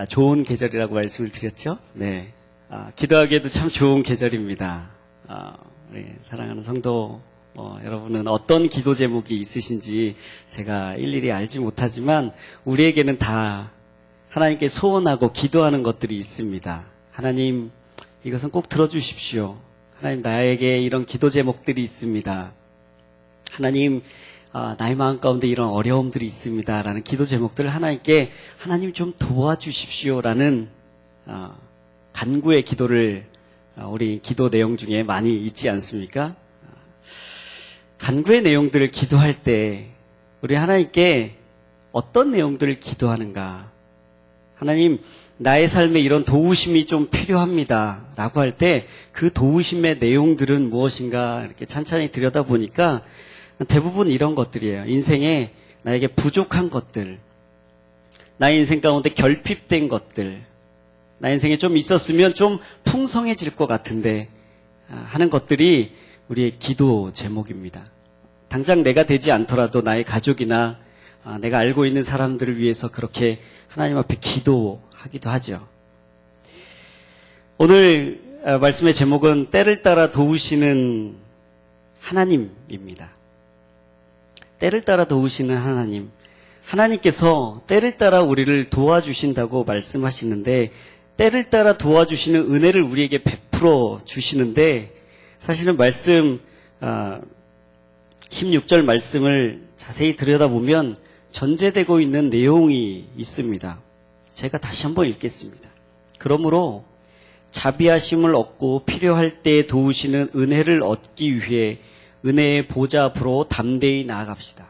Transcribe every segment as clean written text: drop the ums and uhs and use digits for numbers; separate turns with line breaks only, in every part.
좋은 계절이라고 말씀을 드렸죠. 네, 기도하기에도 참 좋은 계절입니다. 우리 사랑하는 성도 여러분은 어떤 기도 제목이 있으신지 제가 일일이 알지 못하지만 우리에게는 다 하나님께 소원하고 기도하는 것들이 있습니다. 하나님, 이것은 꼭 들어주십시오. 하나님, 나에게 이런 기도 제목들이 있습니다. 하나님, 나의 마음 가운데 이런 어려움들이 있습니다. 라는 기도 제목들을 하나님께 하나님 좀 도와주십시오라는 간구의 기도를 우리 기도 내용 중에 많이 있지 않습니까? 간구의 내용들을 기도할 때 우리 하나님께 어떤 내용들을 기도하는가? 하나님, 나의 삶에 이런 도우심이 좀 필요합니다. 라고 할 때 그 도우심의 내용들은 무엇인가 이렇게 찬찬히 들여다보니까 대부분 이런 것들이에요. 인생에 나에게 부족한 것들, 나의 인생 가운데 결핍된 것들, 나의 인생에 좀 있었으면 좀 풍성해질 것 같은데 하는 것들이 우리의 기도 제목입니다. 당장 내가 되지 않더라도 나의 가족이나 내가 알고 있는 사람들을 위해서 그렇게 하나님 앞에 기도하기도 하죠. 오늘 말씀의 제목은 때를 따라 도우시는 하나님입니다. 때를 따라 도우시는 하나님. 하나님께서 때를 따라 우리를 도와주신다고 말씀하시는데 때를 따라 도와주시는 은혜를 우리에게 베풀어 주시는데 사실은 말씀 16절 말씀을 자세히 들여다보면 전제되고 있는 내용이 있습니다. 제가 다시 한번 읽겠습니다. 그러므로 자비하심을 얻고 필요할 때 도우시는 은혜를 얻기 위해 은혜의 보좌 앞으로 담대히 나아갑시다.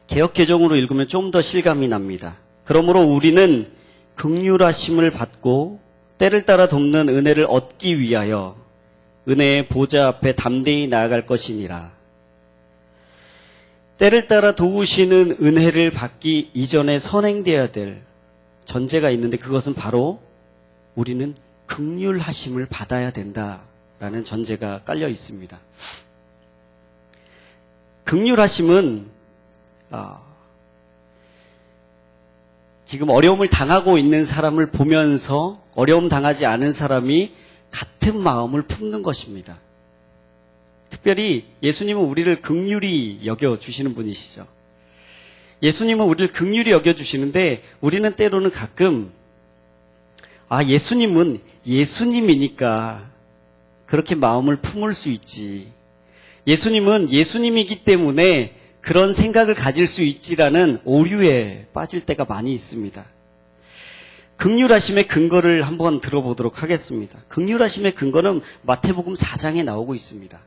개역개정으로 읽으면 좀 더 실감이 납니다. 그러므로 우리는 긍휼하심을 받고 때를 따라 돕는 은혜를 얻기 위하여 은혜의 보좌 앞에 담대히 나아갈 것이니라. 때를 따라 도우시는 은혜를 받기 이전에 선행되어야 될 전제가 있는데 그것은 바로 우리는 긍휼하심을 받아야 된다라는 전제가 깔려 있습니다. 긍휼하심은 지금 어려움을 당하고 있는 사람을 보면서 어려움 당하지 않은 사람이 같은 마음을 품는 것입니다. 특별히 예수님은 우리를 긍휼히 여겨주시는 분이시죠. 예수님은 우리를 긍휼히 여겨주시는데 우리는 때로는 가끔 예수님은 예수님이니까 그렇게 마음을 품을 수 있지. 예수님은 예수님이기 때문에 그런 생각을 가질 수 있지라는 오류에 빠질 때가 많이 있습니다. 긍휼하심의 근거를 한번 들어보도록 하겠습니다. 긍휼하심의 근거는 마태복음 4장에 나오고 있습니다.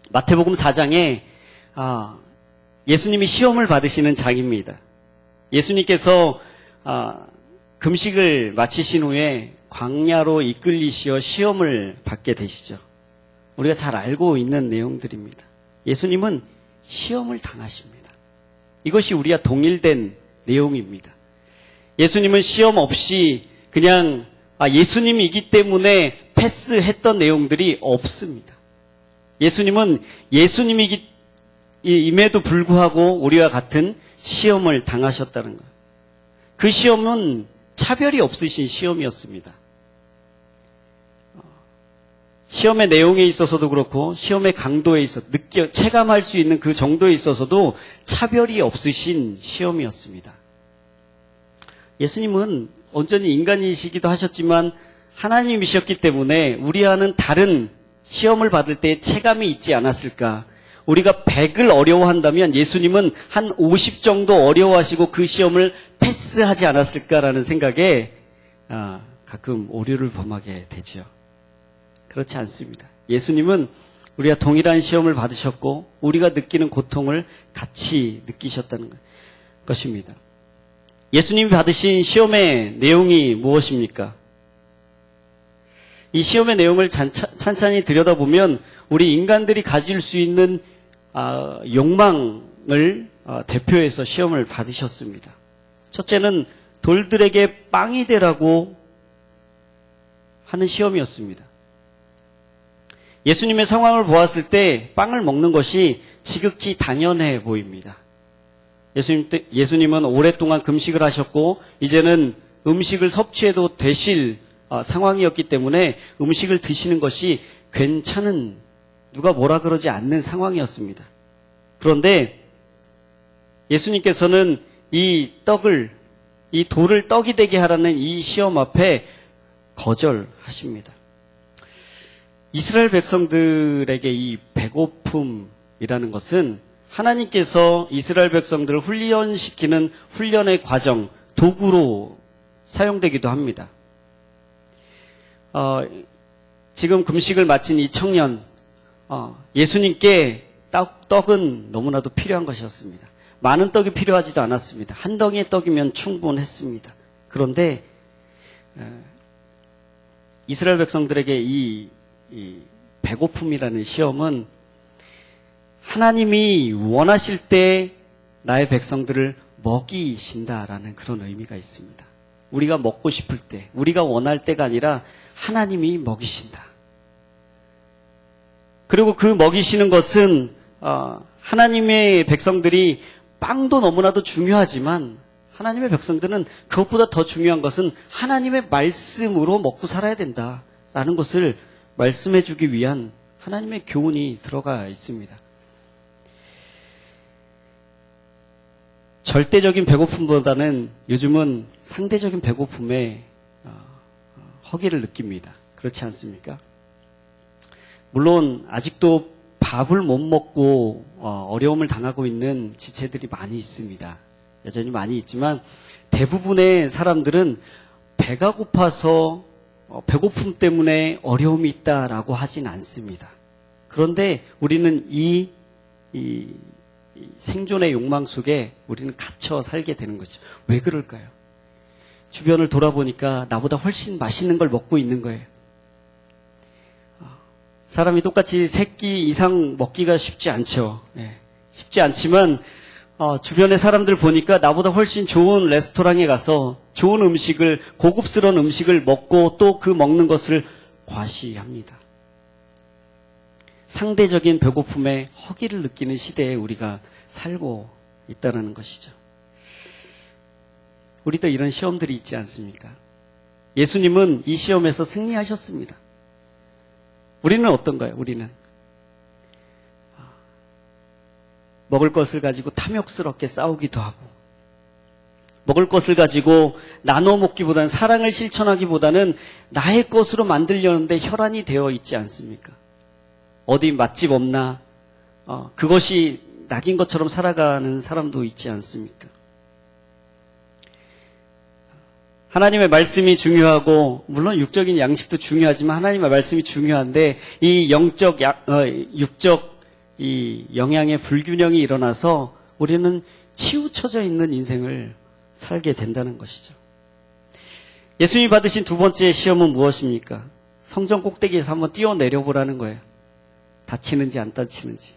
마태복음 4장에 예수님이 시험을 받으시는 장입니다. 예수님께서 금식을 마치신 후에 광야로 이끌리시어 시험을 받게 되시죠. 우리가 잘 알고 있는 내용들입니다. 예수님은 시험을 당하십니다. 이것이 우리와 동일된 내용입니다. 예수님은 시험 없이 그냥 예수님이기 때문에 패스했던 내용들이 없습니다. 예수님은 예수님임에도 불구하고 우리와 같은 시험을 당하셨다는 것. 그 시험은 차별이 없으신 시험이었습니다. 시험의 내용에 있어서도 그렇고 시험의 강도에 있어서 체감할 수 있는 그 정도에 있어서도 차별이 없으신 시험이었습니다. 예수님은 온전히 인간이시기도 하셨지만 하나님이셨기 때문에 우리와는 다른 시험을 받을 때 체감이 있지 않았을까. 우리가 100을 어려워한다면 예수님은 한 50 정도 어려워하시고 그 시험을 패스하지 않았을까라는 생각에 가끔 오류를 범하게 되죠. 그렇지 않습니다. 예수님은 우리가 동일한 시험을 받으셨고 우리가 느끼는 고통을 같이 느끼셨다는 것입니다. 예수님이 받으신 시험의 내용이 무엇입니까? 이 시험의 내용을 찬찬히 들여다보면 우리 인간들이 가질 수 있는 욕망을 대표해서 시험을 받으셨습니다. 첫째는 돌들에게 빵이 되라고 하는 시험이었습니다. 예수님의 상황을 보았을 때 빵을 먹는 것이 지극히 당연해 보입니다. 예수님은 오랫동안 금식을 하셨고 이제는 음식을 섭취해도 되실 상황이었기 때문에 음식을 드시는 것이 괜찮은, 누가 뭐라 그러지 않는 상황이었습니다. 그런데 예수님께서는 이 돌을 떡이 되게 하라는 이 시험 앞에 거절하십니다. 이스라엘 백성들에게 이 배고픔이라는 것은 하나님께서 이스라엘 백성들을 훈련시키는 훈련의 과정, 도구로 사용되기도 합니다. 지금 금식을 마친 이 청년, 예수님께 떡은 너무나도 필요한 것이었습니다. 많은 떡이 필요하지도 않았습니다. 한 덩이의 떡이면 충분했습니다. 그런데 이스라엘 백성들에게 이 배고픔이라는 시험은 하나님이 원하실 때 나의 백성들을 먹이신다라는 그런 의미가 있습니다. 우리가 먹고 싶을 때, 우리가 원할 때가 아니라 하나님이 먹이신다. 그리고 그 먹이시는 것은 하나님의 백성들이 빵도 너무나도 중요하지만 하나님의 백성들은 그것보다 더 중요한 것은 하나님의 말씀으로 먹고 살아야 된다라는 것을 말씀해 주기 위한 하나님의 교훈이 들어가 있습니다. 절대적인 배고픔보다는 요즘은 상대적인 배고픔에 허기를 느낍니다. 그렇지 않습니까? 물론 아직도 밥을 못 먹고 어려움을 당하고 있는 지체들이 많이 있습니다. 여전히 많이 있지만 대부분의 사람들은 배가 고파서 배고픔 때문에 어려움이 있다라고 하진 않습니다. 그런데 우리는 이 생존의 욕망 속에 우리는 갇혀 살게 되는 것이죠. 왜 그럴까요? 주변을 돌아보니까 나보다 훨씬 맛있는 걸 먹고 있는 거예요. 사람이 똑같이 3끼 이상 먹기가 쉽지 않죠. 쉽지 않지만 주변의 사람들 보니까 나보다 훨씬 좋은 레스토랑에 가서 좋은 음식을, 고급스러운 음식을 먹고 또 그 먹는 것을 과시합니다. 상대적인 배고픔에 허기를 느끼는 시대에 우리가 살고 있다는 것이죠. 우리도 이런 시험들이 있지 않습니까? 예수님은 이 시험에서 승리하셨습니다. 우리는 어떤가요? 우리는 먹을 것을 가지고 탐욕스럽게 싸우기도 하고, 먹을 것을 가지고 나눠 먹기보다는, 사랑을 실천하기보다는 나의 것으로 만들려는데 혈안이 되어 있지 않습니까? 어디 맛집 없나? 그것이 낙인 것처럼 살아가는 사람도 있지 않습니까? 하나님의 말씀이 중요하고, 물론 육적인 양식도 중요하지만 하나님의 말씀이 중요한데, 이 육적 이 영양의 불균형이 일어나서 우리는 치우쳐져 있는 인생을 살게 된다는 것이죠. 예수님이 받으신 두 번째 시험은 무엇입니까? 성전 꼭대기에서 한번 뛰어내려 보라는 거예요. 다치는지 안 다치는지.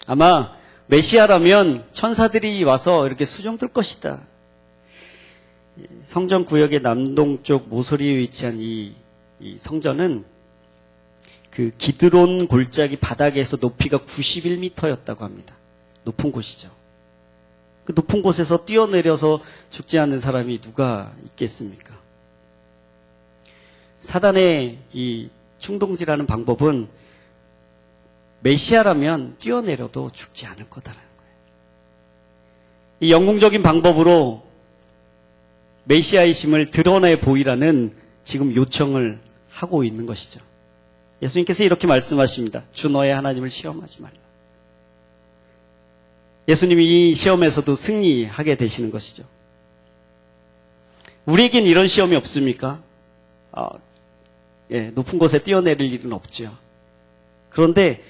아마 메시아라면 천사들이 와서 이렇게 수종들 것이다. 성전 구역의 남동쪽 모서리에 위치한 이 성전은 그 기드론 골짜기 바닥에서 높이가 91m였다고 합니다. 높은 곳이죠. 그 높은 곳에서 뛰어내려서 죽지 않는 사람이 누가 있겠습니까? 사단의 이 충동질하는 방법은 메시아라면 뛰어내려도 죽지 않을 거다라는 거예요. 이 영웅적인 방법으로 메시아이심을 드러내 보이라는 지금 요청을 하고 있는 것이죠. 예수님께서 이렇게 말씀하십니다. 주 너의 하나님을 시험하지 말라. 예수님이 이 시험에서도 승리하게 되시는 것이죠. 우리에겐 이런 시험이 없습니까? 높은 곳에 뛰어내릴 일은 없죠. 그런데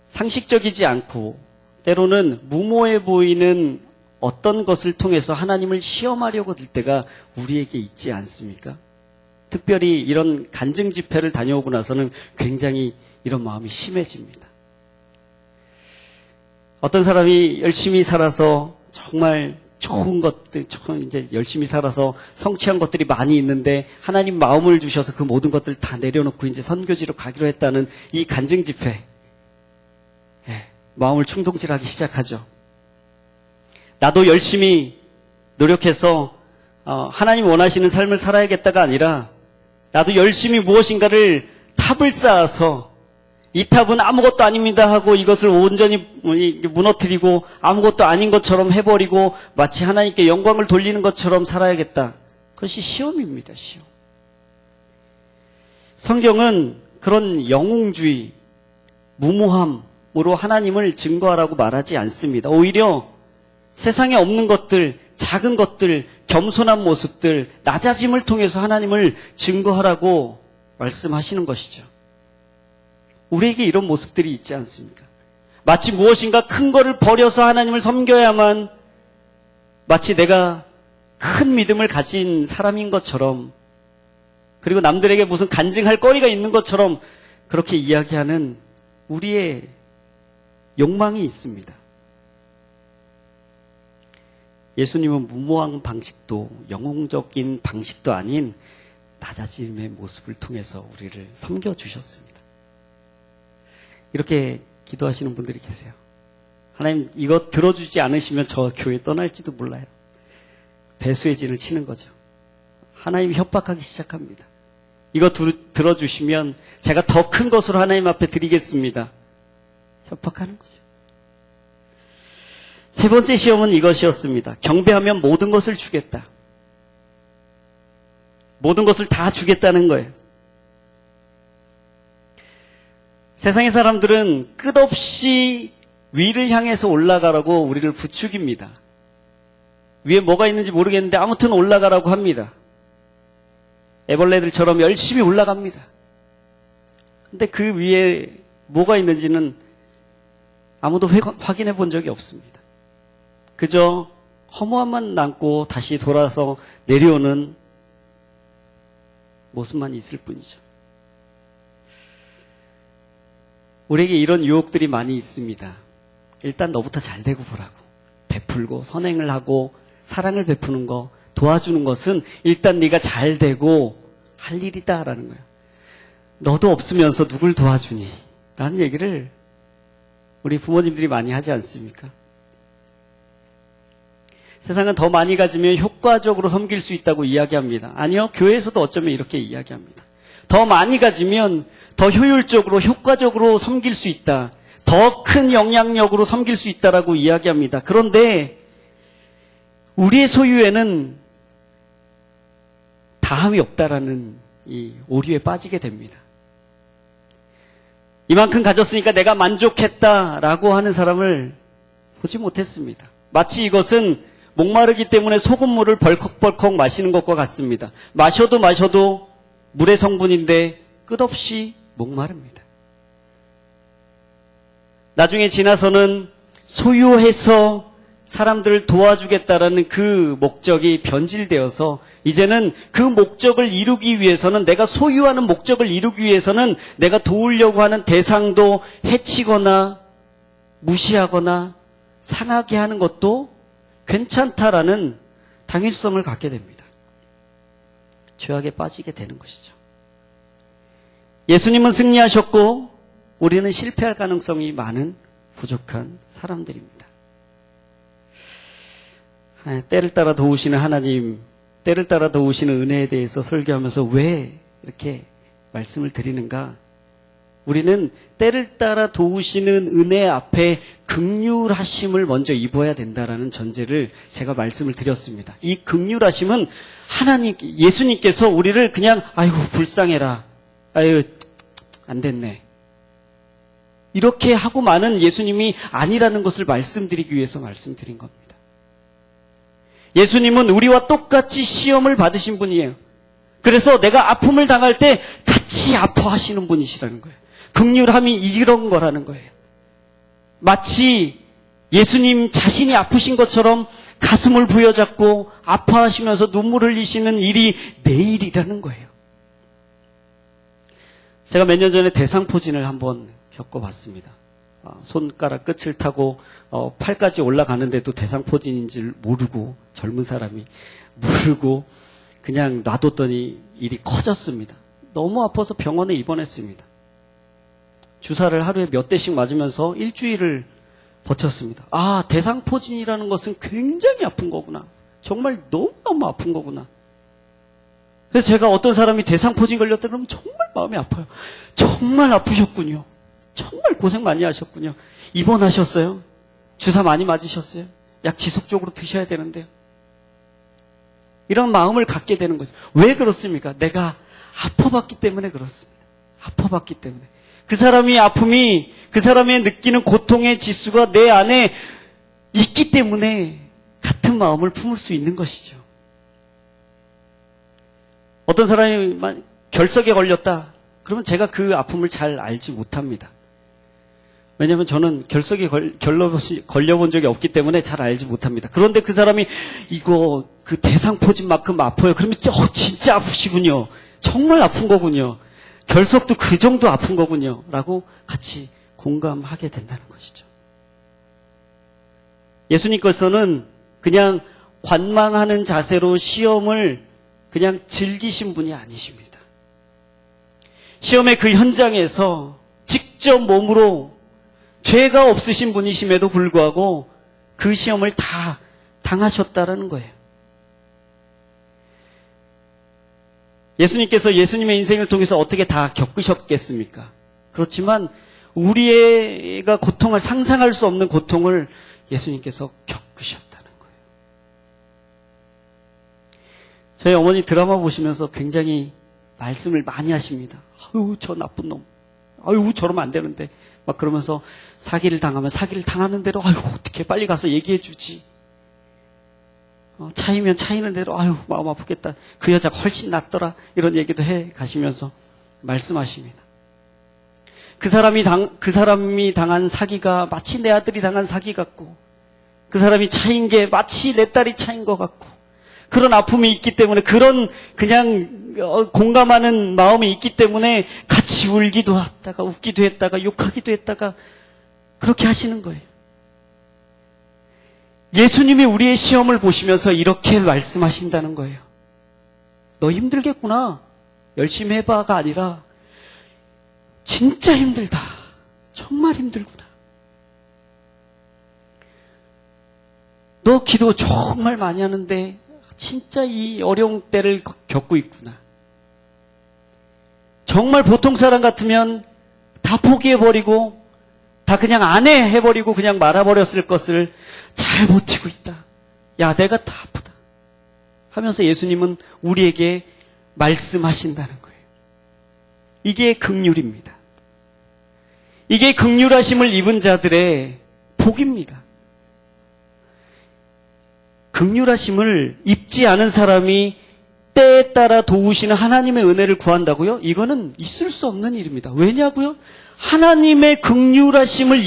상식적이지 않고 때로는 무모해 보이는 어떤 것을 통해서 하나님을 시험하려고 들 때가 우리에게 있지 않습니까? 특별히 이런 간증 집회를 다녀오고 나서는 굉장히 이런 마음이 심해집니다. 어떤 사람이 열심히 살아서 정말 좋은 것들, 이제 열심히 살아서 성취한 것들이 많이 있는데 하나님 마음을 주셔서 그 모든 것들 다 내려놓고 이제 선교지로 가기로 했다는 이 간증 집회. 마음을 충동질하기 시작하죠. 나도 열심히 노력해서 하나님 원하시는 삶을 살아야겠다가 아니라 나도 열심히 무엇인가를 탑을 쌓아서 이 탑은 아무것도 아닙니다 하고 이것을 온전히 무너뜨리고 아무것도 아닌 것처럼 해버리고 마치 하나님께 영광을 돌리는 것처럼 살아야겠다. 그것이 시험입니다. 시험. 성경은 그런 영웅주의, 무모함으로 하나님을 증거하라고 말하지 않습니다. 오히려 세상에 없는 것들, 작은 것들, 겸손한 모습들, 낮아짐을 통해서 하나님을 증거하라고 말씀하시는 것이죠. 우리에게 이런 모습들이 있지 않습니까? 마치 무엇인가 큰 거를 버려서 하나님을 섬겨야만 마치 내가 큰 믿음을 가진 사람인 것처럼, 그리고 남들에게 무슨 간증할 거리가 있는 것처럼 그렇게 이야기하는 우리의 욕망이 있습니다. 예수님은 무모한 방식도 영웅적인 방식도 아닌 낮아짐의 모습을 통해서 우리를 섬겨주셨습니다. 이렇게 기도하시는 분들이 계세요. 하나님, 이거 들어주지 않으시면 저 교회 떠날지도 몰라요. 배수의 진을 치는 거죠. 하나님이 협박하기 시작합니다. 이거 들어주시면 제가 더 큰 것으로 하나님 앞에 드리겠습니다. 협박하는 거죠. 세 번째 시험은 이것이었습니다. 경배하면 모든 것을 주겠다. 모든 것을 다 주겠다는 거예요. 세상의 사람들은 끝없이 위를 향해서 올라가라고 우리를 부추깁니다. 위에 뭐가 있는지 모르겠는데 아무튼 올라가라고 합니다. 애벌레들처럼 열심히 올라갑니다. 근데 그 위에 뭐가 있는지는 아무도 확인해 본 적이 없습니다. 그저 허무함만 남고 다시 돌아서 내려오는 모습만 있을 뿐이죠. 우리에게 이런 유혹들이 많이 있습니다. 일단 너부터 잘 되고 보라고. 베풀고 선행을 하고 사랑을 베푸는 거, 도와주는 것은 일단 네가 잘 되고 할 일이다라는 거예요. 너도 없으면서 누굴 도와주니? 라는 얘기를 우리 부모님들이 많이 하지 않습니까? 세상은 더 많이 가지면 효과적으로 섬길 수 있다고 이야기합니다. 아니요, 교회에서도 어쩌면 이렇게 이야기합니다. 더 많이 가지면 더 효율적으로, 효과적으로 섬길 수 있다. 더 큰 영향력으로 섬길 수 있다라고 이야기합니다. 그런데 우리의 소유에는 다함이 없다라는 이 오류에 빠지게 됩니다. 이만큼 가졌으니까 내가 만족했다라고 하는 사람을 보지 못했습니다. 마치 이것은 목마르기 때문에 소금물을 벌컥벌컥 마시는 것과 같습니다. 마셔도 물의 성분인데 끝없이 목마릅니다. 나중에 지나서는 소유해서 사람들을 도와주겠다라는 그 목적이 변질되어서 이제는 그 목적을 이루기 위해서는, 내가 소유하는 목적을 이루기 위해서는 내가 도우려고 하는 대상도 해치거나 무시하거나 상하게 하는 것도 괜찮다라는 당위성을 갖게 됩니다. 죄악에 빠지게 되는 것이죠. 예수님은 승리하셨고 우리는 실패할 가능성이 많은 부족한 사람들입니다. 때를 따라 도우시는 하나님, 때를 따라 도우시는 은혜에 대해서 설교하면서 왜 이렇게 말씀을 드리는가? 우리는 때를 따라 도우시는 은혜 앞에 긍휼하심을 먼저 입어야 된다라는 전제를 제가 말씀을 드렸습니다. 이 긍휼하심은 하나님, 예수님께서 우리를 그냥 아이고 불쌍해라, 아유 안 됐네, 이렇게 하고 마는 예수님이 아니라는 것을 말씀드리기 위해서 말씀드린 겁니다. 예수님은 우리와 똑같이 시험을 받으신 분이에요. 그래서 내가 아픔을 당할 때 같이 아파하시는 분이시라는 거예요. 긍휼함이 이런 거라는 거예요. 마치 예수님 자신이 아프신 것처럼 가슴을 부여잡고 아파하시면서 눈물 흘리시는 일이 내일이라는 거예요. 제가 몇 년 전에 대상포진을 한번 겪어봤습니다. 손가락 끝을 타고 팔까지 올라가는데도 대상포진인 줄 모르고, 젊은 사람이 모르고 그냥 놔뒀더니 일이 커졌습니다. 너무 아파서 병원에 입원했습니다. 주사를 하루에 몇 대씩 맞으면서 일주일을 버텼습니다. 아, 대상포진이라는 것은 굉장히 아픈 거구나. 정말 너무너무 아픈 거구나. 그래서 제가 어떤 사람이 대상포진 걸렸다 그러면 정말 마음이 아파요. 정말 아프셨군요. 정말 고생 많이 하셨군요. 입원하셨어요? 주사 많이 맞으셨어요? 약 지속적으로 드셔야 되는데요. 이런 마음을 갖게 되는 거죠. 왜 그렇습니까? 내가 아파봤기 때문에 그렇습니다. 아파봤기 때문에. 그 사람이 아픔이, 그 사람의 느끼는 고통의 지수가 내 안에 있기 때문에 같은 마음을 품을 수 있는 것이죠. 어떤 사람이 결석에 걸렸다. 그러면 제가 그 아픔을 잘 알지 못합니다. 왜냐하면 저는 결석에 걸려본 적이 없기 때문에 잘 알지 못합니다. 그런데 그 사람이 이거 그 대상포진만큼 아파요. 그러면 진짜 아프시군요. 정말 아픈 거군요. 결석도 그 정도 아픈 거군요. 라고 같이 공감하게 된다는 것이죠. 예수님께서는 그냥 관망하는 자세로 시험을 그냥 즐기신 분이 아니십니다. 시험의 그 현장에서 직접 몸으로 죄가 없으신 분이심에도 불구하고 그 시험을 다 당하셨다라는 거예요. 예수님께서 예수님의 인생을 통해서 어떻게 다 겪으셨겠습니까? 그렇지만 우리가 고통을 상상할 수 없는 고통을 예수님께서 겪으셨다는 거예요. 저희 어머니 드라마 보시면서 굉장히 말씀을 많이 하십니다. 아유, 저 나쁜 놈. 아유, 저러면 안 되는데. 막 그러면서 사기를 당하면 사기를 당하는 대로 아유, 어떻게 빨리 가서 얘기해 주지. 차이면 차이는 대로 아유, 마음 아프겠다. 그 여자가 훨씬 낫더라. 이런 얘기도 해 가시면서 말씀하십니다. 그 사람이 당한 사기가 마치 내 아들이 당한 사기 같고, 그 사람이 차인 게 마치 내 딸이 차인 것 같고, 그런 아픔이 있기 때문에, 그런 그냥 공감하는 마음이 있기 때문에 같이 울기도 했다가 웃기도 했다가 욕하기도 했다가 그렇게 하시는 거예요. 예수님이 우리의 시험을 보시면서 이렇게 말씀하신다는 거예요. 너 힘들겠구나. 열심히 해봐가 아니라 진짜 힘들다. 정말 힘들구나. 너 기도 정말 많이 하는데 진짜 이 어려운 때를 겪고 있구나. 정말 보통 사람 같으면 다 포기해버리고 다 그냥 안 해버리고 그냥 말아버렸을 것을 잘 버티고 있다. 야, 내가 다 아프다 하면서 예수님은 우리에게 말씀하신다는 거예요. 이게 긍휼입니다. 이게 긍휼하심을 입은 자들의 복입니다. 긍휼하심을 입지 않은 사람이 때에 따라 도우시는 하나님의 은혜를 구한다고요? 이거는 있을 수 없는 일입니다. 왜냐고요? 하나님의 긍휼하심을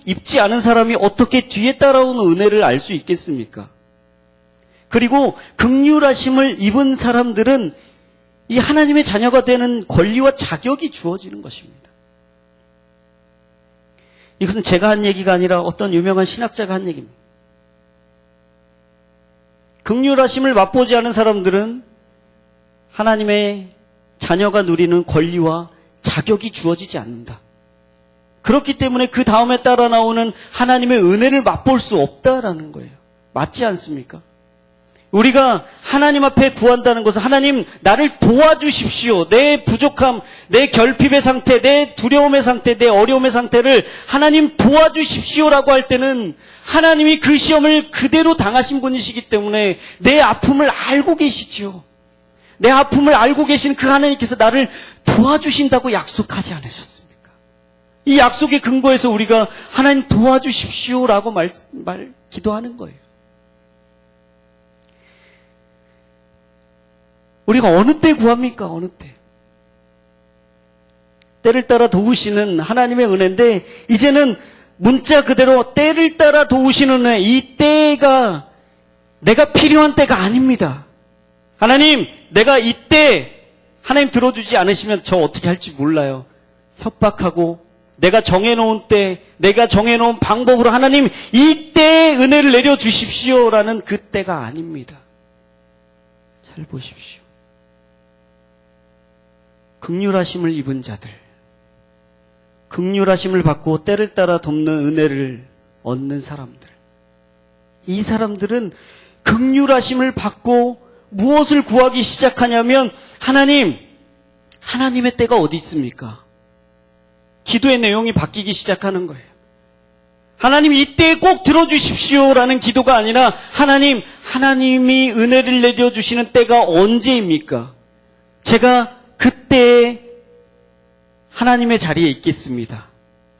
입지 않은 사람이 어떻게 뒤에 따라오는 은혜를 알 수 있겠습니까? 그리고 긍휼하심을 입은 사람들은 이 하나님의 자녀가 되는 권리와 자격이 주어지는 것입니다. 이것은 제가 한 얘기가 아니라 어떤 유명한 신학자가 한 얘기입니다. 긍휼하심을 맛보지 않은 사람들은 하나님의 자녀가 누리는 권리와 자격이 주어지지 않는다. 그렇기 때문에 그 다음에 따라 나오는 하나님의 은혜를 맛볼 수 없다라는 거예요. 맞지 않습니까? 우리가 하나님 앞에 구한다는 것은 하나님 나를 도와주십시오. 내 부족함, 내 결핍의 상태, 내 두려움의 상태, 내 어려움의 상태를 하나님 도와주십시오라고 할 때는 하나님이 그 시험을 그대로 당하신 분이시기 때문에 내 아픔을 알고 계시죠. 내 아픔을 알고 계신 그 하나님께서 나를 도와주신다고 약속하지 않으셨습니까? 이 약속의 근거에서 우리가 하나님 도와주십시오라고 기도하는 거예요. 우리가 어느 때 구합니까? 어느 때? 때를 따라 도우시는 하나님의 은혜인데 이제는 문자 그대로 때를 따라 도우시는 은혜, 이 때가 내가 필요한 때가 아닙니다. 하나님, 내가 이때 하나님 들어주지 않으시면 저 어떻게 할지 몰라요. 협박하고 내가 정해놓은 때, 내가 정해놓은 방법으로 하나님 이때에 은혜를 내려주십시오라는 그 때가 아닙니다. 잘 보십시오. 긍휼하심을 입은 자들, 긍휼하심을 받고 때를 따라 돕는 은혜를 얻는 사람들. 이 사람들은 긍휼하심을 받고 무엇을 구하기 시작하냐면 하나님의 때가 어디 있습니까? 기도의 내용이 바뀌기 시작하는 거예요. 하나님 이때에 꼭 들어주십시오라는 기도가 아니라 하나님이 은혜를 내려주시는 때가 언제입니까? 제가 그때에 하나님의 자리에 있겠습니다.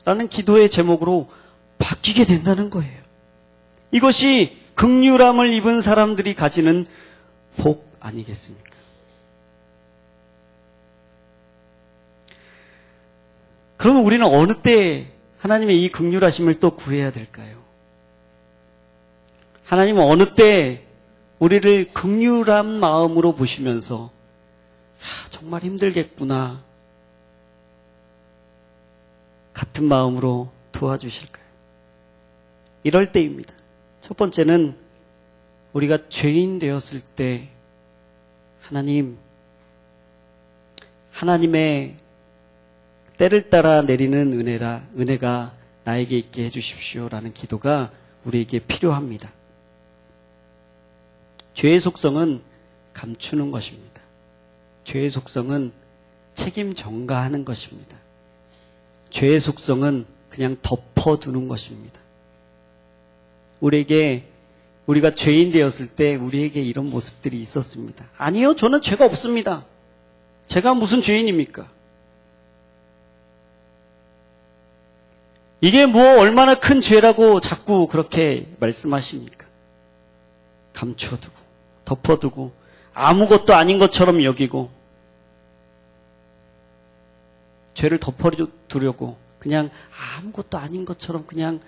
라는 기도의 제목으로 바뀌게 된다는 거예요. 이것이 긍휼함을 입은 사람들이 가지는 복 아니겠습니까? 그러면 우리는 어느 때 하나님의 이 긍휼하심을 또 구해야 될까요? 하나님은 어느 때 우리를 긍휼한 마음으로 보시면서 정말 힘들겠구나 같은 마음으로 도와주실까요? 이럴 때입니다. 첫 번째는 우리가 죄인 되었을 때 하나님의 때를 따라 내리는 은혜가 나에게 있게 해주십시오라는 기도가 우리에게 필요합니다. 죄의 속성은 감추는 것입니다. 죄의 속성은 책임 전가하는 것입니다. 죄의 속성은 그냥 덮어두는 것입니다. 우리가 죄인 되었을 때 우리에게 이런 모습들이 있었습니다. 아니요, 저는 죄가 없습니다. 제가 무슨 죄인입니까? 이게 얼마나 큰 죄라고 자꾸 그렇게 말씀하십니까? 감춰두고, 덮어두고, 아무것도 아닌 것처럼 여기고, 죄를 덮어두려고 그냥 아무것도 아닌 것처럼 그냥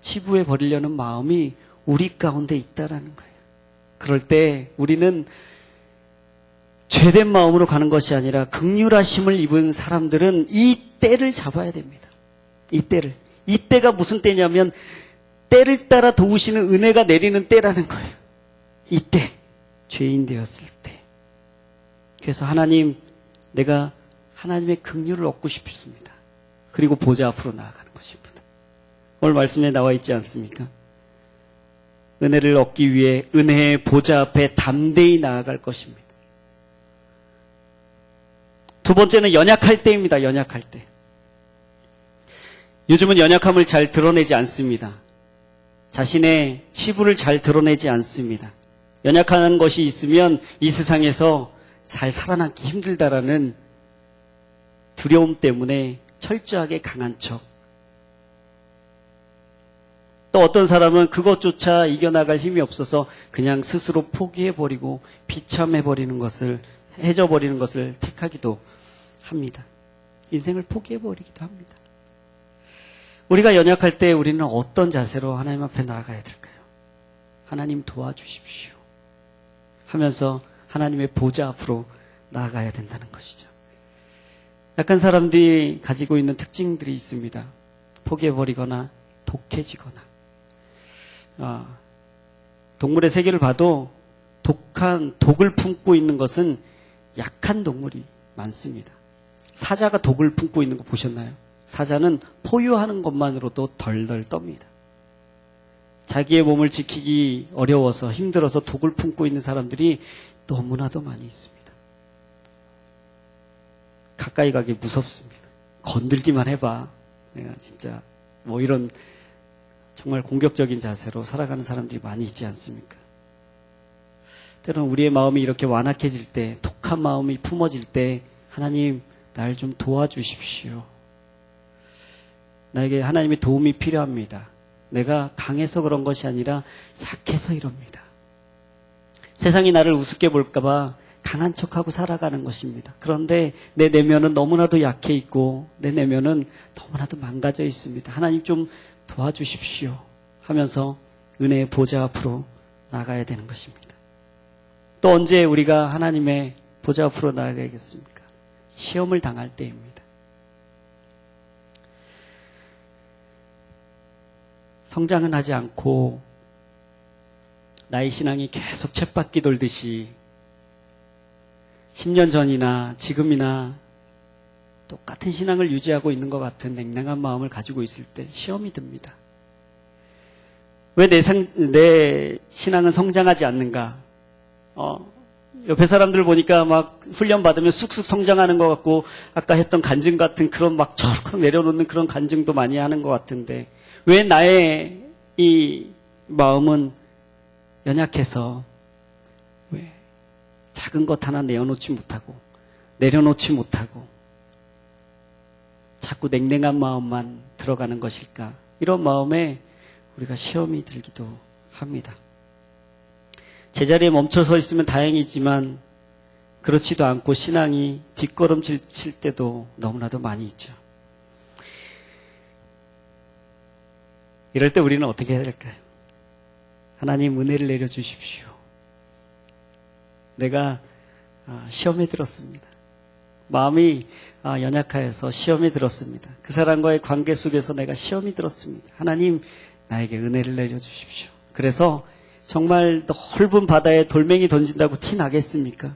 치부해 버리려는 마음이 우리 가운데 있다라는 거예요. 그럴 때 우리는 죄된 마음으로 가는 것이 아니라 긍휼하심을 입은 사람들은 이 때를 잡아야 됩니다. 이때가 무슨 때냐면 때를 따라 도우시는 은혜가 내리는 때라는 거예요. 이때 죄인 되었을 때. 그래서 내가 하나님의 긍휼을 얻고 싶습니다. 그리고 보좌 앞으로 나아가는 것입니다. 오늘 말씀에 나와 있지 않습니까? 은혜를 얻기 위해 은혜의 보좌 앞에 담대히 나아갈 것입니다. 두 번째는 연약할 때입니다. 연약할 때. 요즘은 연약함을 잘 드러내지 않습니다. 자신의 치부를 잘 드러내지 않습니다. 연약한 것이 있으면 이 세상에서 잘 살아남기 힘들다라는 두려움 때문에 철저하게 강한 척. 또 어떤 사람은 그것조차 이겨나갈 힘이 없어서 그냥 스스로 포기해버리고 비참해버리는 것을, 해져버리는 것을 택하기도 합니다. 인생을 포기해버리기도 합니다. 우리가 연약할 때 우리는 어떤 자세로 하나님 앞에 나아가야 될까요? 하나님 도와주십시오 하면서 하나님의 보좌 앞으로 나아가야 된다는 것이죠. 약한 사람들이 가지고 있는 특징들이 있습니다. 포기해버리거나 독해지거나. 동물의 세계를 봐도 독을 품고 있는 것은 약한 동물이 많습니다. 사자가 독을 품고 있는 거 보셨나요? 사자는 포효하는 것만으로도 덜덜 떱니다. 자기의 몸을 지키기 어려워서 힘들어서 독을 품고 있는 사람들이 너무나도 많이 있습니다. 가까이 가기 무섭습니다. 건들기만 해봐. 내가 진짜 이런 정말 공격적인 자세로 살아가는 사람들이 많이 있지 않습니까? 때로는 우리의 마음이 이렇게 완악해질 때, 독한 마음이 품어질 때 하나님 날 좀 도와주십시오. 나에게 하나님의 도움이 필요합니다. 내가 강해서 그런 것이 아니라 약해서 이럽니다. 세상이 나를 우습게 볼까봐 강한 척하고 살아가는 것입니다. 그런데 내 내면은 너무나도 약해 있고 내 내면은 너무나도 망가져 있습니다. 하나님 좀 도와주십시오 하면서 은혜의 보좌 앞으로 나가야 되는 것입니다. 또 언제 우리가 하나님의 보좌 앞으로 나가야겠습니까? 시험을 당할 때입니다. 성장은 하지 않고 나의 신앙이 계속 쳇바퀴 돌듯이 10년 전이나 지금이나 똑같은 신앙을 유지하고 있는 것 같은 냉랭한 마음을 가지고 있을 때 시험이 듭니다. 왜 내 신앙은 성장하지 않는가? 옆에 사람들 보니까 막 훈련 받으면 쑥쑥 성장하는 것 같고, 아까 했던 간증 같은 그런 막 철컥 내려놓는 그런 간증도 많이 하는 것 같은데, 왜 나의 이 마음은 연약해서 왜 작은 것 하나 내려놓지 못하고 자꾸 냉랭한 마음만 들어가는 것일까? 이런 마음에 우리가 시험이 들기도 합니다. 제자리에 멈춰서 있으면 다행이지만 그렇지도 않고 신앙이 뒷걸음질 칠 때도 너무나도 많이 있죠. 이럴 때 우리는 어떻게 해야 될까요? 하나님 은혜를 내려주십시오. 내가 시험에 들었습니다. 마음이 연약하여서 시험에 들었습니다. 그 사람과의 관계 속에서 내가 시험이 들었습니다. 하나님 나에게 은혜를 내려주십시오. 그래서 정말 넓은 바다에 돌멩이 던진다고 티 나겠습니까?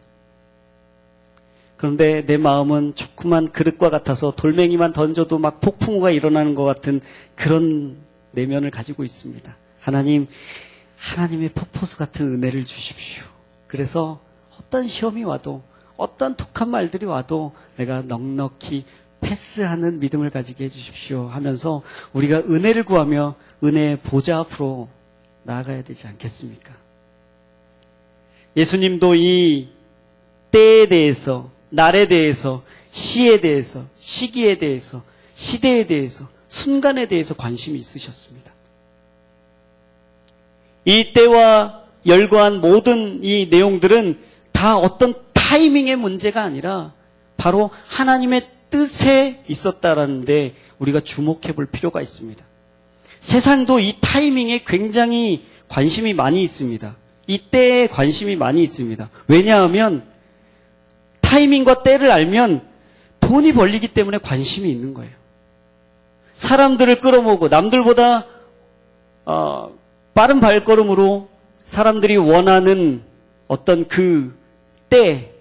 그런데 내 마음은 조그만 그릇과 같아서 돌멩이만 던져도 막 폭풍우가 일어나는 것 같은 그런 내면을 가지고 있습니다. 하나님의 폭포수 같은 은혜를 주십시오. 그래서 어떤 시험이 와도 어떤 독한 말들이 와도 내가 넉넉히 패스하는 믿음을 가지게 해주십시오 하면서 우리가 은혜를 구하며 은혜의 보좌 앞으로 나아가야 되지 않겠습니까? 예수님도 이 때에 대해서, 날에 대해서, 시에 대해서, 시기에 대해서, 시대에 대해서, 순간에 대해서 관심이 있으셨습니다. 이 때와 열거한 모든 이 내용들은 다 어떤 타이밍의 문제가 아니라 바로 하나님의 뜻에 있었다라는데 우리가 주목해 볼 필요가 있습니다. 세상도 이 타이밍에 굉장히 관심이 많이 있습니다. 이 때에 관심이 많이 있습니다. 왜냐하면 타이밍과 때를 알면 돈이 벌리기 때문에 관심이 있는 거예요. 사람들을 끌어모으고 남들보다 빠른 발걸음으로 사람들이 원하는 어떤 그 때,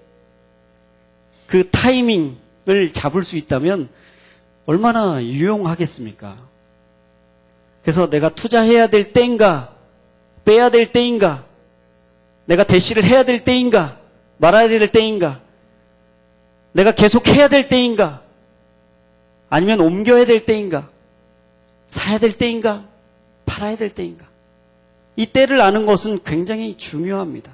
그 타이밍을 잡을 수 있다면 얼마나 유용하겠습니까? 그래서 내가 투자해야 될 때인가, 빼야 될 때인가, 내가 대시를 해야 될 때인가, 말아야 될 때인가, 내가 계속 해야 될 때인가, 아니면 옮겨야 될 때인가, 사야 될 때인가, 팔아야 될 때인가. 이 때를 아는 것은 굉장히 중요합니다.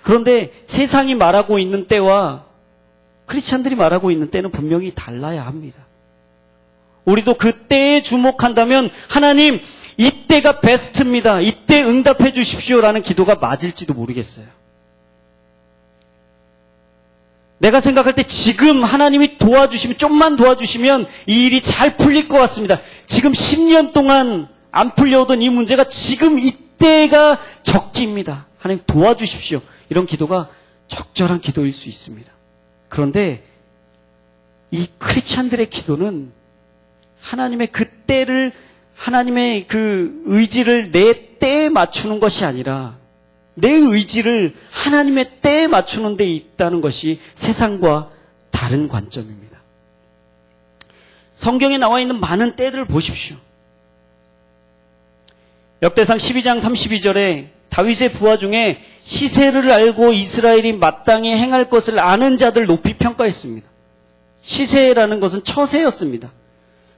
그런데 세상이 말하고 있는 때와 크리스찬들이 말하고 있는 때는 분명히 달라야 합니다. 우리도 그 때에 주목한다면 하나님 이때가 베스트입니다. 이때 응답해 주십시오라는 기도가 맞을지도 모르겠어요. 내가 생각할 때 지금 하나님이 도와주시면, 좀만 도와주시면 이 일이 잘 풀릴 것 같습니다. 지금 10년 동안 안 풀려오던 이 문제가 지금 이때가 적기입니다. 하나님 도와주십시오. 이런 기도가 적절한 기도일 수 있습니다. 그런데 이 크리스찬들의 기도는 하나님의 그 때를, 하나님의 그 의지를 내 때에 맞추는 것이 아니라 내 의지를 하나님의 때에 맞추는 데 있다는 것이 세상과 다른 관점입니다. 성경에 나와 있는 많은 때들을 보십시오. 역대상 12장 32절에 다윗의 부하 중에 시세를 알고 이스라엘이 마땅히 행할 것을 아는 자들 높이 평가했습니다. 시세라는 것은 처세였습니다.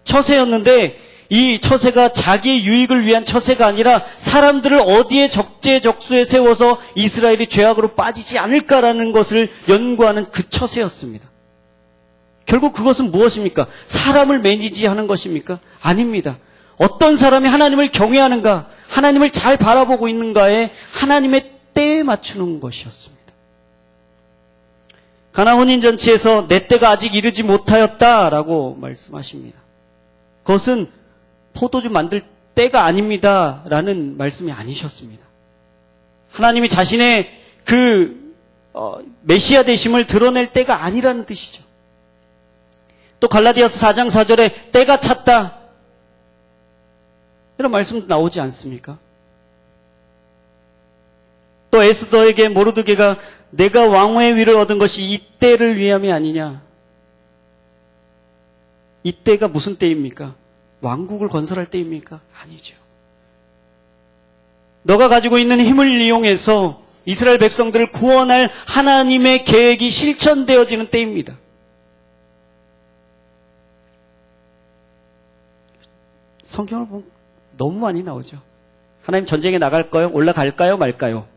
처세였는데 이 처세가 자기의 유익을 위한 처세가 아니라 사람들을 어디에 적재적소에 세워서 이스라엘이 죄악으로 빠지지 않을까라는 것을 연구하는 그 처세였습니다. 결국 그것은 무엇입니까? 사람을 매니지하는 것입니까? 아닙니다. 어떤 사람이 하나님을 경외하는가, 하나님을 잘 바라보고 있는가에 하나님의 때에 맞추는 것이었습니다. 가나 혼인잔치에서 내 때가 아직 이르지 못하였다라고 말씀하십니다. 그것은 포도주 만들 때가 아닙니다 라는 말씀이 아니셨습니다. 하나님이 자신의 그 메시아 되심을 드러낼 때가 아니라는 뜻이죠. 또 갈라디아서 4장 4절에 때가 찼다 이런 말씀도 나오지 않습니까? 또 에스더에게 모르드게가 내가 왕후의 위를 얻은 것이 이 때를 위함이 아니냐. 이 때가 무슨 때입니까? 왕국을 건설할 때입니까? 아니죠. 너가 가지고 있는 힘을 이용해서 이스라엘 백성들을 구원할 하나님의 계획이 실천되어지는 때입니다. 성경을 보면 너무 많이 나오죠. 하나님 전쟁에 나갈까요? 올라갈까요? 말까요?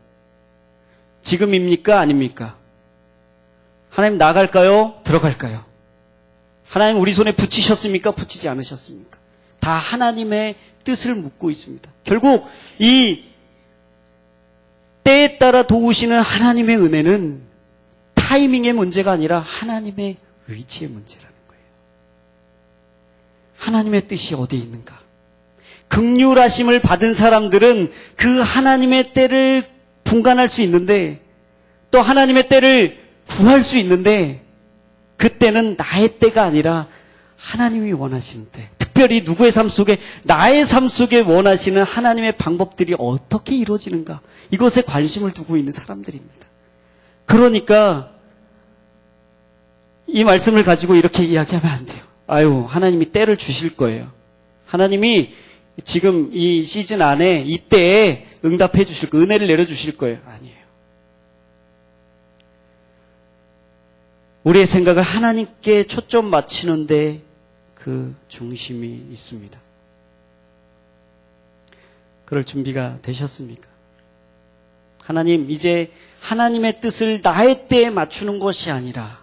지금입니까? 아닙니까? 하나님 나갈까요? 들어갈까요? 하나님 우리 손에 붙이셨습니까? 붙이지 않으셨습니까? 다 하나님의 뜻을 묻고 있습니다. 결국 이 때에 따라 도우시는 하나님의 은혜는 타이밍의 문제가 아니라 하나님의 의지의 문제라는 거예요. 하나님의 뜻이 어디에 있는가? 긍휼하심을 받은 사람들은 그 하나님의 때를 분간할 수 있는데 또 하나님의 때를 구할 수 있는데 그때는 나의 때가 아니라 하나님이 원하시는 때, 특별히 누구의 삶 속에 나의 삶 속에 원하시는 하나님의 방법들이 어떻게 이루어지는가, 이것에 관심을 두고 있는 사람들입니다. 그러니까 이 말씀을 가지고 이렇게 이야기하면 안 돼요. 아유, 하나님이 때를 주실 거예요. 하나님이 지금 이 시즌 안에 이때에 응답해 주실 거예요. 은혜를 내려주실 거예요. 아니에요. 우리의 생각을 하나님께 초점 맞추는데 그 중심이 있습니다. 그럴 준비가 되셨습니까? 하나님, 이제 하나님의 뜻을 나의 때에 맞추는 것이 아니라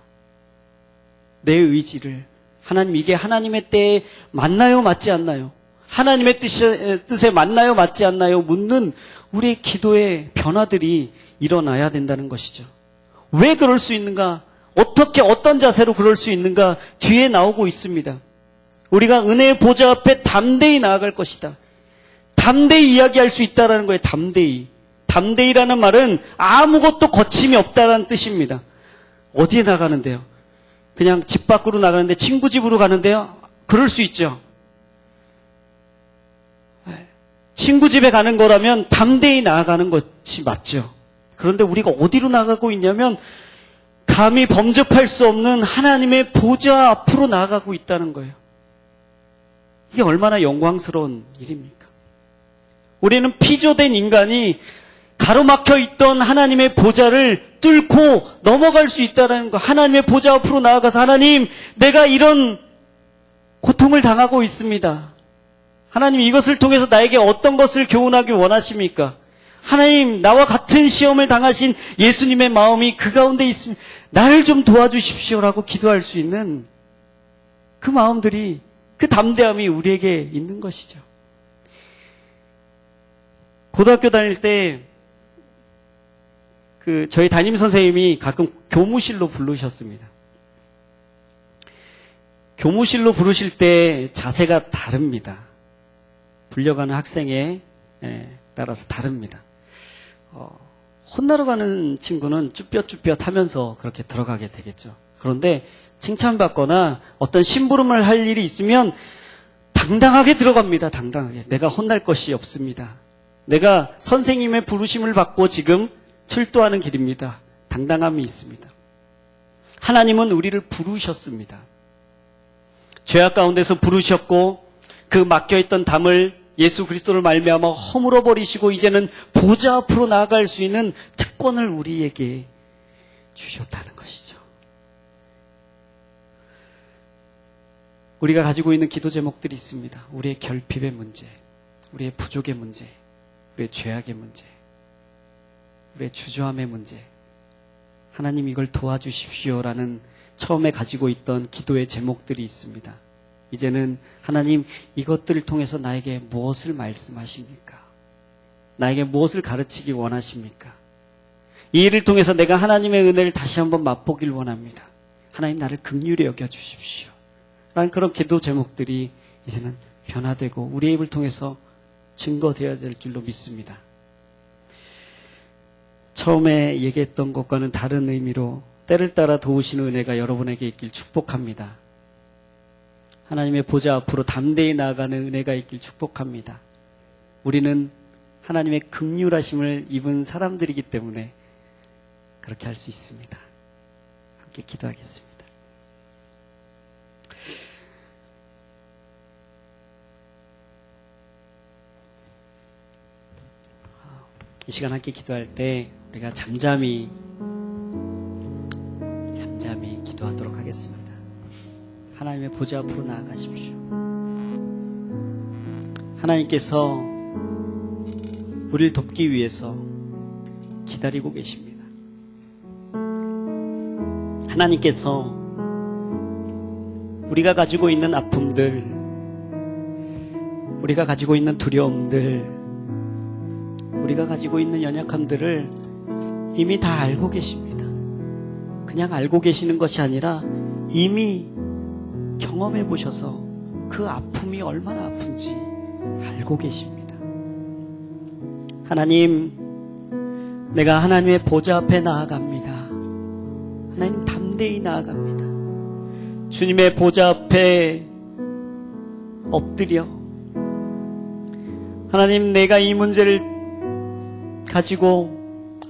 내 의지를, 하나님 이게 하나님의 때에 맞나요? 맞지 않나요? 하나님의 뜻에 맞나요? 맞지 않나요? 묻는 우리의 기도의 변화들이 일어나야 된다는 것이죠. 왜 그럴 수 있는가? 어떻게 어떤 자세로 그럴 수 있는가? 뒤에 나오고 있습니다. 우리가 은혜의 보좌 앞에 담대히 나아갈 것이다. 담대히 이야기할 수 있다는 거예요. 담대히. 담대히라는 말은 아무것도 거침이 없다는 뜻입니다. 어디에 나가는데요? 그냥 집 밖으로 나가는데 친구 집으로 가는데요? 그럴 수 있죠. 친구 집에 가는 거라면 담대히 나아가는 것이 맞죠. 그런데 우리가 어디로 나가고 있냐면 감히 범접할 수 없는 하나님의 보좌 앞으로 나아가고 있다는 거예요. 이게 얼마나 영광스러운 일입니까? 우리는 피조된 인간이 가로막혀 있던 하나님의 보좌를 뚫고 넘어갈 수 있다는 거. 하나님의 보좌 앞으로 나아가서 하나님, 내가 이런 고통을 당하고 있습니다. 하나님, 이것을 통해서 나에게 어떤 것을 교훈하기 원하십니까? 하나님, 나와 같은 시험을 당하신 예수님의 마음이 그 가운데 있습니다. 나를 좀 도와주십시오라고 기도할 수 있는 그 마음들이, 그 담대함이 우리에게 있는 것이죠. 고등학교 다닐 때 저희 담임 선생님이 가끔 교무실로 부르셨습니다. 교무실로 부르실 때 자세가 다릅니다. 불려가는 학생에 따라서 다릅니다. 혼나러 가는 친구는 쭈뼛쭈뼛 하면서 그렇게 들어가게 되겠죠. 그런데 칭찬받거나 어떤 심부름을 할 일이 있으면 당당하게 들어갑니다. 당당하게. 내가 혼날 것이 없습니다. 내가 선생님의 부르심을 받고 지금 출두하는 길입니다. 당당함이 있습니다. 하나님은 우리를 부르셨습니다. 죄악 가운데서 부르셨고 그 막혀있던 담을 예수 그리스도를 말미암아 허물어 버리시고 이제는 보좌 앞으로 나아갈 수 있는 특권을 우리에게 주셨다는 것이죠. 우리가 가지고 있는 기도 제목들이 있습니다. 우리의 결핍의 문제, 우리의 부족의 문제, 우리의 죄악의 문제, 우리의 주저함의 문제. 하나님 이걸 도와주십시오라는 처음에 가지고 있던 기도의 제목들이 있습니다. 이제는 하나님 이것들을 통해서 나에게 무엇을 말씀하십니까? 나에게 무엇을 가르치기 원하십니까? 이 일을 통해서 내가 하나님의 은혜를 다시 한번 맛보길 원합니다. 하나님 나를 긍휼히 여겨주십시오. 라는 그런 기도 제목들이 이제는 변화되고 우리의 입을 통해서 증거되어야 될 줄로 믿습니다. 처음에 얘기했던 것과는 다른 의미로 때를 따라 도우시는 은혜가 여러분에게 있길 축복합니다. 하나님의 보좌 앞으로 담대히 나아가는 은혜가 있길 축복합니다. 우리는 하나님의 긍휼하심을 입은 사람들이기 때문에 그렇게 할 수 있습니다. 함께 기도하겠습니다. 이 시간 함께 기도할 때 우리가 잠잠히 기도하도록 하겠습니다. 하나님의 보좌 앞으로 나아가십시오. 하나님께서 우리를 돕기 위해서 기다리고 계십니다. 하나님께서 우리가 가지고 있는 아픔들, 우리가 가지고 있는 두려움들, 우리가 가지고 있는 연약함들을 이미 다 알고 계십니다. 그냥 알고 계시는 것이 아니라 이미 경험해 보셔서 그 아픔이 얼마나 아픈지 알고 계십니다. 하나님, 내가 하나님의 보좌 앞에 나아갑니다. 하나님, 담대히 나아갑니다. 주님의 보좌 앞에 엎드려 하나님, 내가 이 문제를 가지고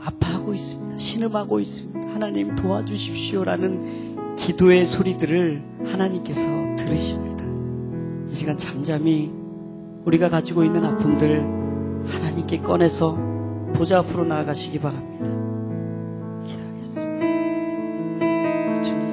아파하고 있습니다. 신음하고 있습니다. 하나님 도와주십시오라는 기도의 소리들을 하나님께서 들으십니다. 이 시간 잠잠히 우리가 가지고 있는 아픔들 하나님께 꺼내서 보좌 앞으로 나아가시기 바랍니다. 기도하겠습니다. 주님,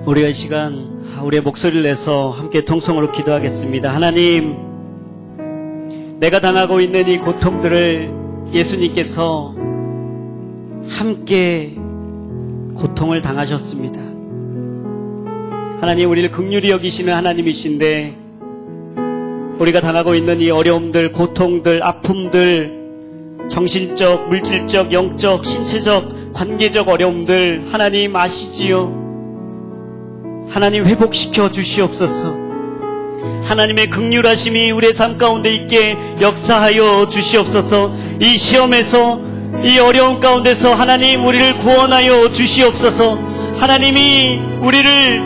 우리가 이 시간 우리의 목소리를 내서 함께 통성으로 기도하겠습니다. 하나님, 내가 당하고 있는 이 고통들을 예수님께서 함께 고통을 당하셨습니다. 하나님, 우리를 긍휼히 여기시는 하나님이신데 우리가 당하고 있는 이 어려움들, 고통들, 아픔들, 정신적, 물질적, 영적, 신체적, 관계적 어려움들 하나님 아시지요? 하나님 회복시켜 주시옵소서. 하나님의 긍휼하심이 우리의 삶 가운데 있게 역사하여 주시옵소서. 이 시험에서, 이 어려움 가운데서 하나님 우리를 구원하여 주시옵소서. 하나님이 우리를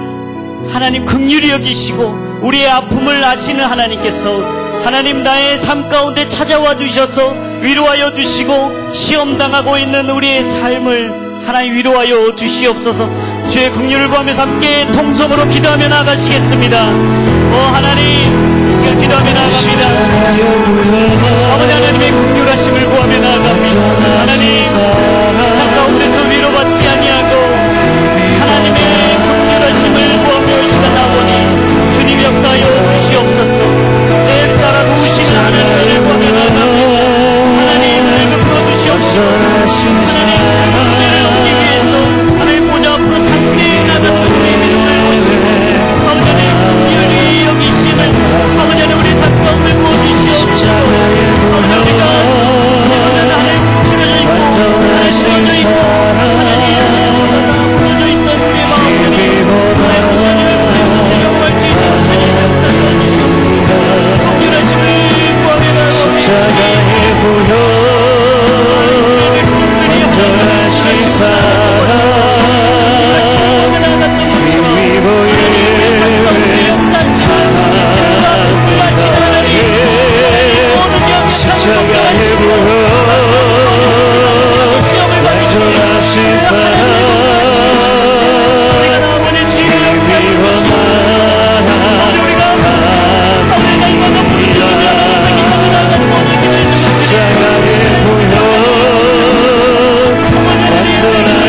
하나님 긍휼히 여기시고 우리의 아픔을 아시는 하나님께서 하나님 나의 삶 가운데 찾아와 주셔서 위로하여 주시고 시험당하고 있는 우리의 삶을 하나님 위로하여 주시옵소서. 주의 긍휼을 구하면서 함께 통성으로 기도하며 나아가시겠습니다. 하나님, 이 시간 기도하며 나아갑니다. 아버지 하나님의